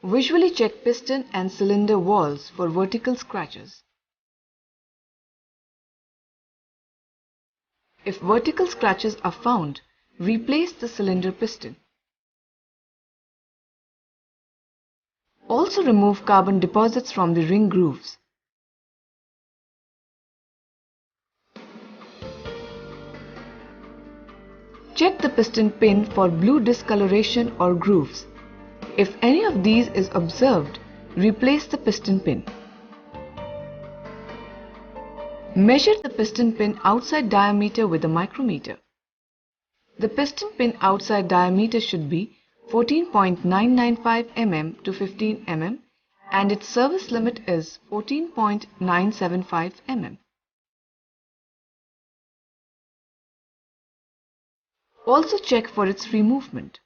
Visually check piston and cylinder walls for vertical scratches. If vertical scratches are found, replace the cylinder piston. Also remove carbon deposits from the ring grooves. Check the piston pin for blue discoloration or grooves. If any of these is observed, replace the piston pin. Measure the piston pin outside diameter with a micrometer. The piston pin outside diameter should be 14.995 mm to 15 mm and its service limit is 14.975 mm. Also check for its free movement.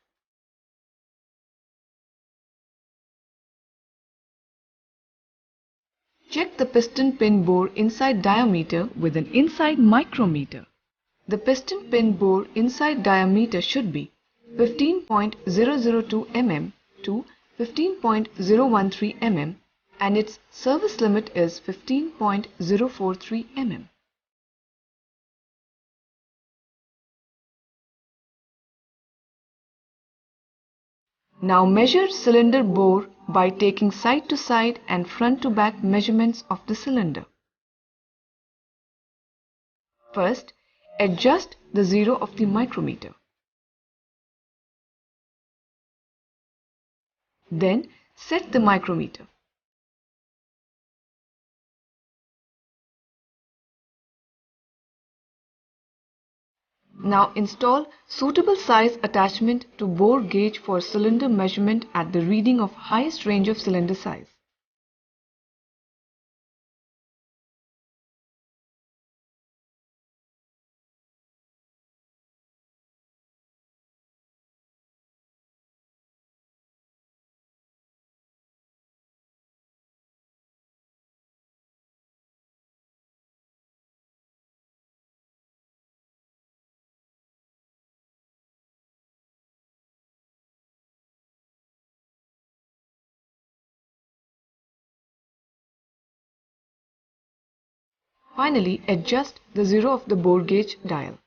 Check the piston pin bore inside diameter with an inside micrometer. The piston pin bore inside diameter should be 15.002 mm to 15.013 mm and its service limit is 15.043 mm. Now measure cylinder bore by taking side to side and front to back measurements of the cylinder. First, adjust the zero of the micrometer. Then set the micrometer. Now install suitable size attachment to bore gauge for cylinder measurement at the reading of highest range of cylinder size. Finally, adjust the zero of the bore gauge dial.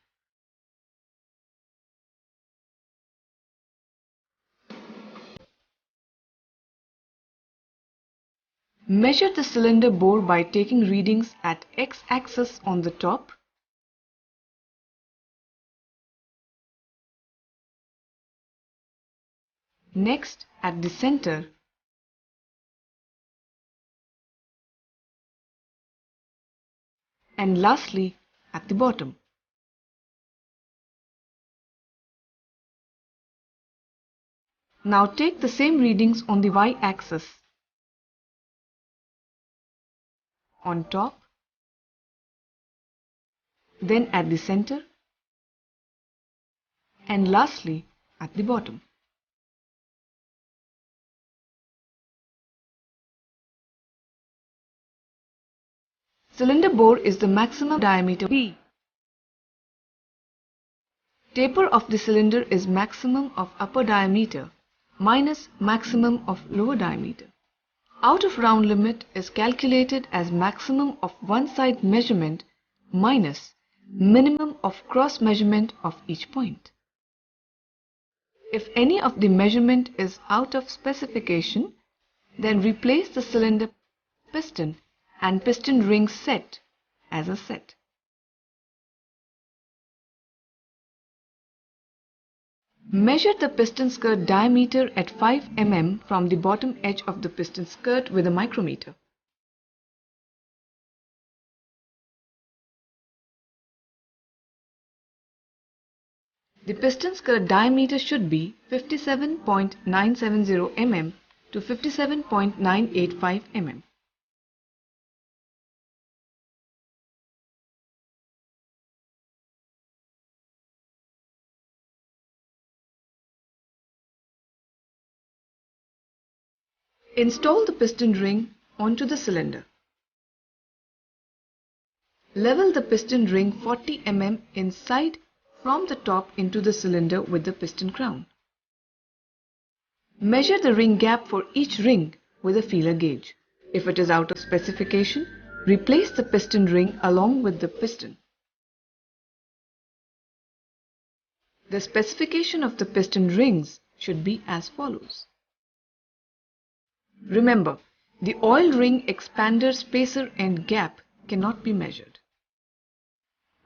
Measure the cylinder bore by taking readings at x-axis on the top, next at the center, and lastly at the bottom. Now take the same readings on the y-axis, on top, then at the center, and lastly at the bottom. Cylinder bore is the maximum diameter B. Taper of the cylinder is maximum of upper diameter minus maximum of lower diameter. Out of round limit is calculated as maximum of one side measurement minus minimum of cross measurement of each point. If any of the measurement is out of specification, then replace the cylinder piston and piston ring set as a set. Measure the piston skirt diameter at 5 mm from the bottom edge of the piston skirt with a micrometer. The piston skirt diameter should be 57.970 mm to 57.985 mm. Install the piston ring onto the cylinder. Level the piston ring 40 mm inside from the top into the cylinder with the piston crown. Measure the ring gap for each ring with a feeler gauge. If it is out of specification, replace the piston ring along with the piston. The specification of the piston rings should be as follows. Remember, the oil ring expander spacer end gap cannot be measured.